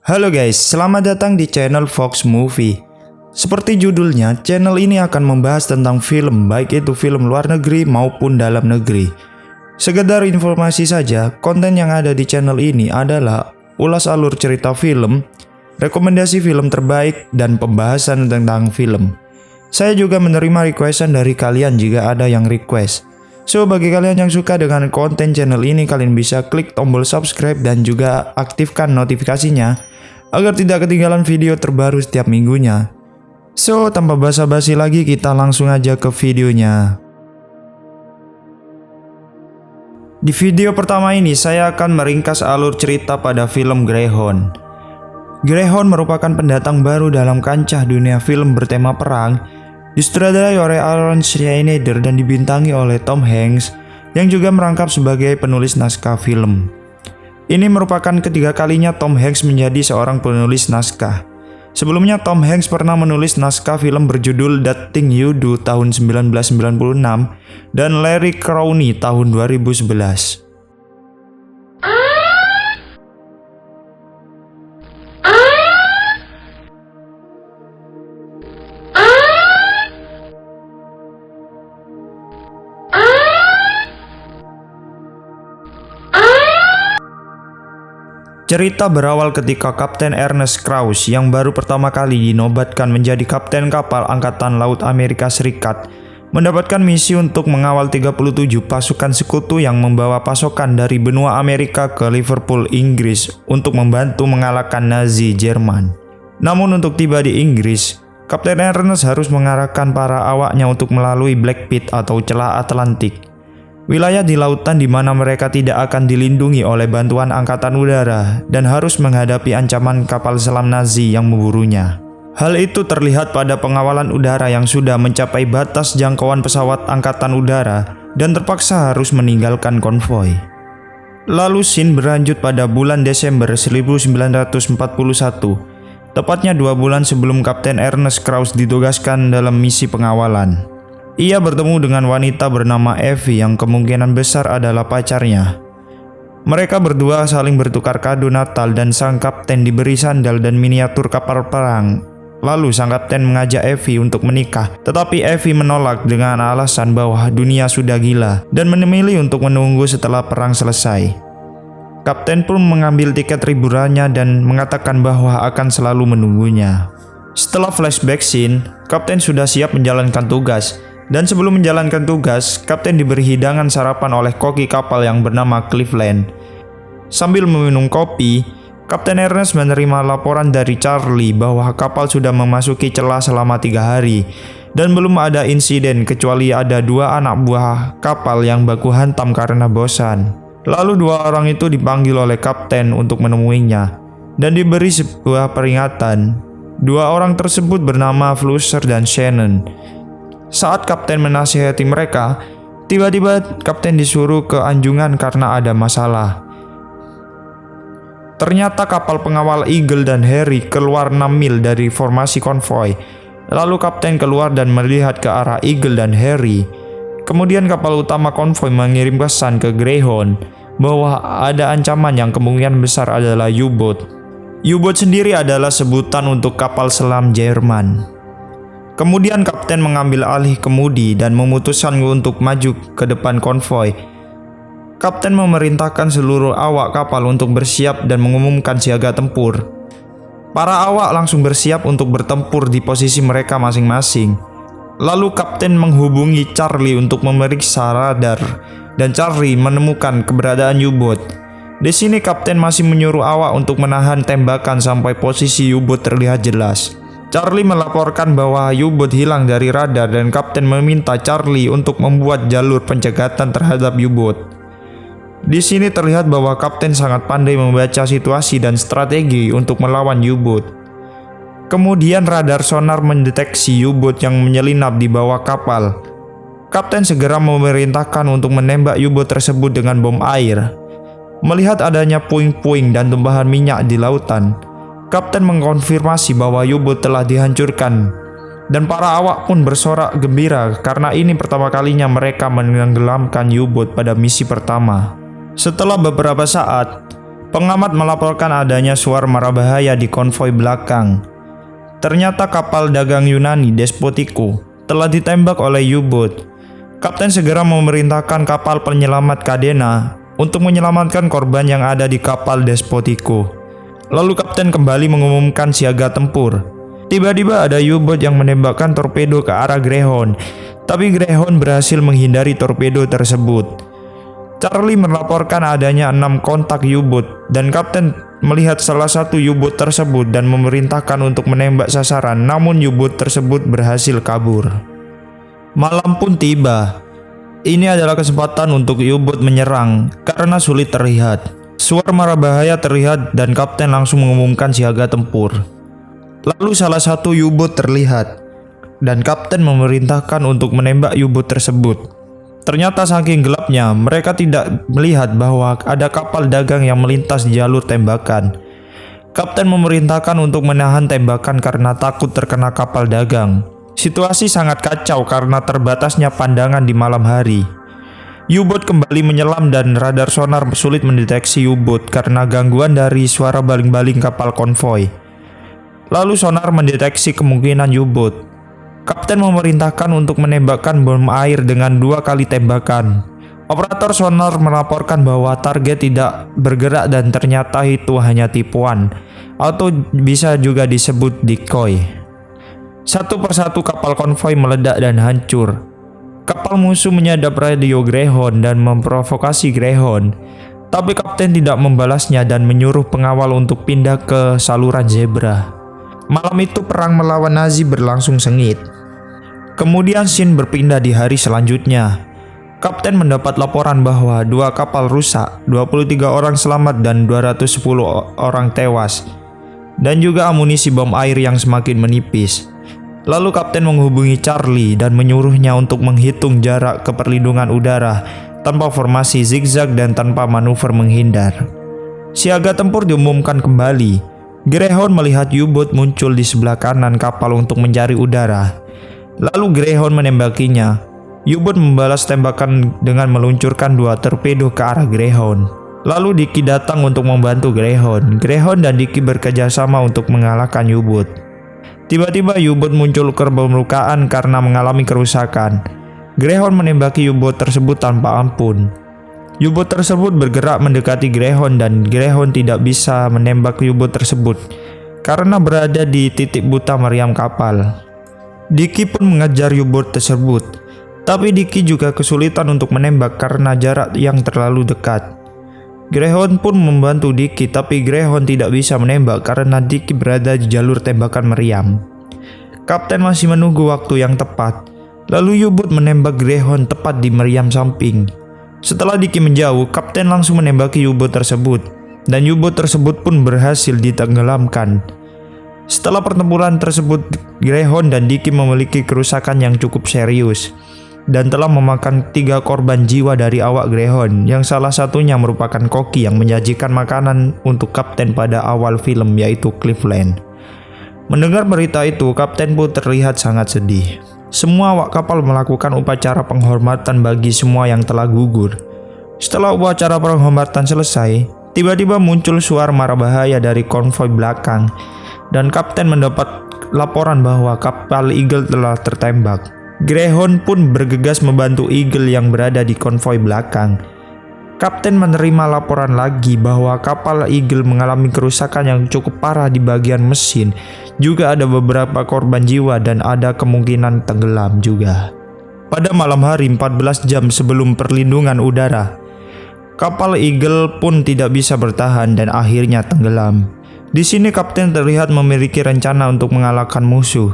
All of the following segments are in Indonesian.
Halo guys, selamat datang di channel Fox Movie. Seperti judulnya, channel ini akan membahas tentang film, baik itu film luar negeri maupun dalam negeri. Sekedar informasi saja, konten yang ada di channel ini adalah ulas alur cerita film, rekomendasi film terbaik, dan pembahasan tentang film. Saya juga menerima requestan dari kalian jika ada yang request. So, bagi kalian yang suka dengan konten channel ini, kalian bisa klik tombol subscribe dan juga aktifkan notifikasinya agar tidak ketinggalan video terbaru setiap minggunya. So, tanpa basa-basi lagi, kita langsung aja ke videonya. Di video pertama ini, saya akan meringkas alur cerita pada film Greyhound. Greyhound merupakan pendatang baru dalam kancah dunia film bertema perang, disutradarai oleh Aaron Schneider dan dibintangi oleh Tom Hanks yang juga merangkap sebagai penulis naskah film. Ini merupakan ketiga kalinya Tom Hanks menjadi seorang penulis naskah. Sebelumnya Tom Hanks pernah menulis naskah film berjudul That Thing You Do tahun 1996 dan Larry Crowley tahun 2011. Cerita berawal ketika Kapten Ernest Krause yang baru pertama kali dinobatkan menjadi kapten kapal Angkatan Laut Amerika Serikat mendapatkan misi untuk mengawal 37 pasukan sekutu yang membawa pasokan dari benua Amerika ke Liverpool, Inggris untuk membantu mengalahkan Nazi Jerman. Namun untuk tiba di Inggris, Kapten Ernest harus mengarahkan para awaknya untuk melalui Black Pit atau celah Atlantik, wilayah di lautan di mana mereka tidak akan dilindungi oleh bantuan angkatan udara dan harus menghadapi ancaman kapal selam Nazi yang memburunya. Hal itu terlihat pada pengawalan udara yang sudah mencapai batas jangkauan pesawat angkatan udara dan terpaksa harus meninggalkan konvoi. Lalu scene berlanjut pada bulan Desember 1941, tepatnya 2 bulan sebelum Kapten Ernest Krause ditugaskan dalam misi pengawalan. Ia bertemu dengan wanita bernama Evie yang kemungkinan besar adalah pacarnya. Mereka berdua saling bertukar kado Natal dan sang kapten diberi sandal dan miniatur kapal perang. Lalu sang kapten mengajak Evie untuk menikah, tetapi Evie menolak dengan alasan bahwa dunia sudah gila dan memilih untuk menunggu setelah perang selesai. Kapten pun mengambil tiket liburannya dan mengatakan bahwa akan selalu menunggunya. Setelah flashback scene, kapten sudah siap menjalankan tugas. Dan sebelum menjalankan tugas, kapten diberi hidangan sarapan oleh koki kapal yang bernama Cleveland. Sambil meminum kopi, Kapten Ernest menerima laporan dari Charlie bahwa kapal sudah memasuki celah selama 3 hari dan belum ada insiden kecuali ada 2 anak buah kapal yang baku hantam karena bosan. Lalu 2 orang itu dipanggil oleh kapten untuk menemuinya dan diberi sebuah peringatan. 2 orang tersebut bernama Flusser dan Shannon. Saat kapten menasihati mereka, tiba-tiba kapten disuruh ke anjungan karena ada masalah. Ternyata kapal pengawal Eagle dan Harry keluar 6 mil dari formasi konvoi. Lalu kapten keluar dan melihat ke arah Eagle dan Harry. Kemudian kapal utama konvoi mengirim pesan ke Greyhound bahwa ada ancaman yang kemungkinan besar adalah U-boat. U-boat sendiri adalah sebutan untuk kapal selam Jerman. Kemudian kapten mengambil alih kemudi dan memutuskan untuk maju ke depan konvoi. Kapten memerintahkan seluruh awak kapal untuk bersiap dan mengumumkan siaga tempur. Para awak langsung bersiap untuk bertempur di posisi mereka masing-masing. Lalu kapten menghubungi Charlie untuk memeriksa radar dan Charlie menemukan keberadaan U-boat. Di sini kapten masih menyuruh awak untuk menahan tembakan sampai posisi U-boat terlihat jelas. Charlie melaporkan bahwa U-boat hilang dari radar dan kapten meminta Charlie untuk membuat jalur pencegatan terhadap U-boat. Di sini terlihat bahwa kapten sangat pandai membaca situasi dan strategi untuk melawan U-boat. Kemudian radar sonar mendeteksi U-boat yang menyelinap di bawah kapal. Kapten segera memerintahkan untuk menembak U-boat tersebut dengan bom air. Melihat adanya puing-puing dan tumpahan minyak di lautan, kapten mengkonfirmasi bahwa U-boat telah dihancurkan dan para awak pun bersorak gembira karena ini pertama kalinya mereka menenggelamkan U-boat pada misi pertama. Setelah beberapa saat, Pengamat melaporkan adanya suara mara bahaya di konvoi belakang. Ternyata kapal dagang Yunani Despotiko telah ditembak oleh U-boat. Kapten segera memerintahkan kapal penyelamat Cadena untuk menyelamatkan korban yang ada di kapal Despotiko. Lalu kapten kembali mengumumkan siaga tempur. Tiba-tiba ada U-boat yang menembakkan torpedo ke arah Greyhound, tapi Greyhound berhasil menghindari torpedo tersebut. Charlie melaporkan adanya 6 kontak U-boat dan kapten melihat salah satu U-boat tersebut dan memerintahkan untuk menembak sasaran, namun U-boat tersebut berhasil kabur. Malam pun tiba. Ini adalah kesempatan untuk U-boat menyerang karena sulit terlihat. Suara mara bahaya terlihat dan kapten langsung mengumumkan siaga tempur. Lalu salah satu U-boat terlihat dan kapten memerintahkan untuk menembak U-boat tersebut. Ternyata saking gelapnya mereka tidak melihat bahwa ada kapal dagang yang melintas di jalur tembakan. Kapten memerintahkan untuk menahan tembakan karena takut terkena kapal dagang. Situasi sangat kacau karena terbatasnya pandangan di malam hari. U-boat kembali menyelam dan radar sonar sulit mendeteksi U-boat karena gangguan dari suara baling-baling kapal konvoi. Lalu sonar mendeteksi kemungkinan U-boat. Kapten memerintahkan untuk menembakkan bom air dengan 2 kali tembakan. Operator sonar melaporkan bahwa target tidak bergerak dan ternyata itu hanya tipuan, atau bisa juga disebut decoy. Satu persatu kapal konvoi meledak dan hancur. Kapal musuh menyadap radio Greyhound dan memprovokasi Greyhound, tapi kapten tidak membalasnya dan menyuruh pengawal untuk pindah ke saluran zebra. Malam itu perang melawan Nazi berlangsung sengit. Kemudian scene berpindah di hari selanjutnya. Kapten mendapat laporan bahwa 2 kapal rusak, 23 orang selamat dan 210 orang tewas, dan juga amunisi bom air yang semakin menipis. Lalu kapten menghubungi Charlie dan menyuruhnya untuk menghitung jarak ke perlindungan udara tanpa formasi zigzag dan tanpa manuver menghindar. Siaga tempur diumumkan kembali. Greyhound melihat U-boat muncul di sebelah kanan kapal untuk mencari udara. Lalu Greyhound menembakinya. U-boat membalas tembakan dengan meluncurkan 2 torpedo ke arah Greyhound. Lalu Dicky datang untuk membantu Greyhound. Greyhound dan Dicky bekerja sama untuk mengalahkan U-boat. Tiba-tiba U-boat muncul ke permukaan karena mengalami kerusakan. Greyhound menembaki U-boat tersebut tanpa ampun. U-boat tersebut bergerak mendekati Greyhound dan Greyhound tidak bisa menembak U-boat tersebut karena berada di titik buta meriam kapal. Dicky pun mengejar U-boat tersebut, tapi Dicky juga kesulitan untuk menembak karena jarak yang terlalu dekat. Greyhound pun membantu Dicky, tapi Greyhound tidak bisa menembak karena Dicky berada di jalur tembakan meriam. Kapten masih menunggu waktu yang tepat, lalu U-boat menembak Greyhound tepat di meriam samping. Setelah Dicky menjauh, kapten langsung menembaki U-boat tersebut, dan U-boat tersebut pun berhasil ditenggelamkan. Setelah pertempuran tersebut, Greyhound dan Dicky memiliki kerusakan yang cukup serius, dan telah memakan 3 korban jiwa dari awak Greyhound, yang salah satunya merupakan koki yang menyajikan makanan untuk kapten pada awal film, yaitu Cleveland. Mendengar berita itu, kapten pun terlihat sangat sedih. Semua awak kapal melakukan upacara penghormatan bagi semua yang telah gugur. Setelah upacara penghormatan selesai, tiba-tiba muncul suara mara bahaya dari konvoi belakang, dan kapten mendapat laporan bahwa kapal Eagle telah tertembak. Greyhound pun bergegas membantu Eagle yang berada di konvoi belakang. Kapten menerima laporan lagi bahwa kapal Eagle mengalami kerusakan yang cukup parah di bagian mesin. Juga ada beberapa korban jiwa dan ada kemungkinan tenggelam juga. Pada malam hari 14 jam sebelum perlindungan udara, kapal Eagle pun tidak bisa bertahan dan akhirnya tenggelam. Di sini kapten terlihat memiliki rencana untuk mengalahkan musuh.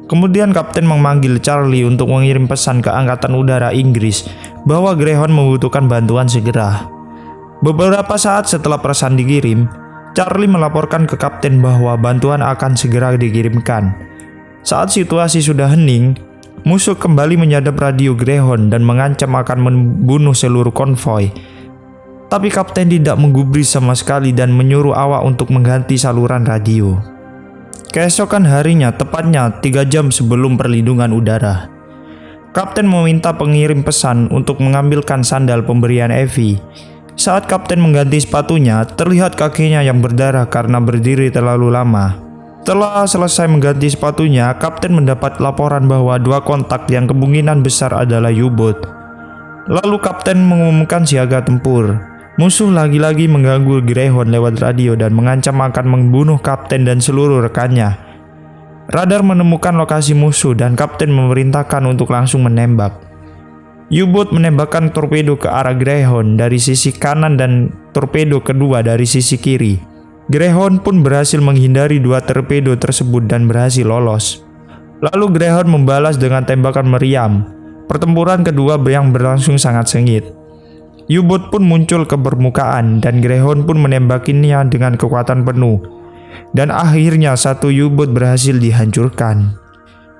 Kemudian kapten memanggil Charlie untuk mengirim pesan ke Angkatan Udara Inggris bahwa Greyhound membutuhkan bantuan segera. Beberapa saat setelah pesan dikirim, Charlie melaporkan ke kapten bahwa bantuan akan segera dikirimkan. Saat situasi sudah hening, musuh kembali menyadap radio Greyhound dan mengancam akan membunuh seluruh konvoi. Tapi kapten tidak menggubris sama sekali dan menyuruh awak untuk mengganti saluran radio. Keesokan harinya, tepatnya 3 jam sebelum perlindungan udara, kapten meminta pengirim pesan untuk mengambilkan sandal pemberian Evie. Saat kapten mengganti sepatunya, terlihat kakinya yang berdarah karena berdiri terlalu lama. Setelah selesai mengganti sepatunya, kapten mendapat laporan bahwa 2 kontak yang kemungkinan besar adalah U-boat. Lalu kapten mengumumkan siaga tempur. Musuh lagi-lagi mengganggu Greyhound lewat radio dan mengancam akan membunuh kapten dan seluruh rekannya. Radar menemukan lokasi musuh dan kapten memerintahkan untuk langsung menembak. U-boat menembakkan torpedo ke arah Greyhound dari sisi kanan dan torpedo kedua dari sisi kiri. Greyhound pun berhasil menghindari 2 torpedo tersebut dan berhasil lolos. Lalu Greyhound membalas dengan tembakan meriam. Pertempuran kedua yang berlangsung sangat sengit. U-boat pun muncul ke permukaan dan Greyhound pun menembakinya dengan kekuatan penuh. Dan akhirnya satu U-boat berhasil dihancurkan.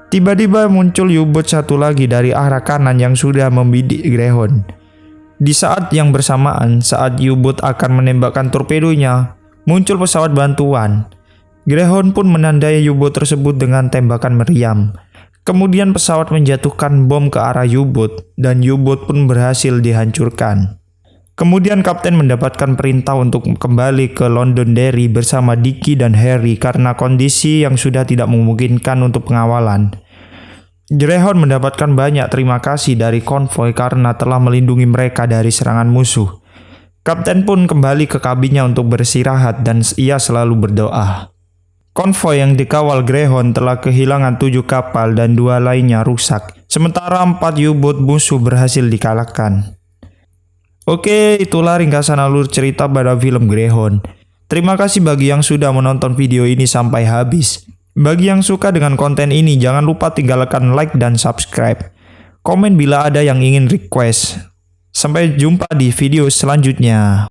Tiba-tiba muncul U-boat satu lagi dari arah kanan yang sudah membidik Greyhound. Di saat yang bersamaan, saat U-boat akan menembakkan torpedonya, muncul pesawat bantuan. Greyhound pun menandai U-boat tersebut dengan tembakan meriam. Kemudian pesawat menjatuhkan bom ke arah U-boat dan U-boat pun berhasil dihancurkan. Kemudian kapten mendapatkan perintah untuk kembali ke Londonderry bersama Dickie dan Harry karena kondisi yang sudah tidak memungkinkan untuk pengawalan. Greyhound mendapatkan banyak terima kasih dari konvoi karena telah melindungi mereka dari serangan musuh. Kapten pun kembali ke kabinnya untuk beristirahat dan ia selalu berdoa. Konvoi yang dikawal Greyhound telah kehilangan 7 kapal dan 2 lainnya rusak, sementara 4 U-boat musuh berhasil dikalahkan. Oke, itulah ringkasan alur cerita pada film Greyhound. Terima kasih bagi yang sudah menonton video ini sampai habis. Bagi yang suka dengan konten ini, jangan lupa tinggalkan like dan subscribe. Komen bila ada yang ingin request. Sampai jumpa di video selanjutnya.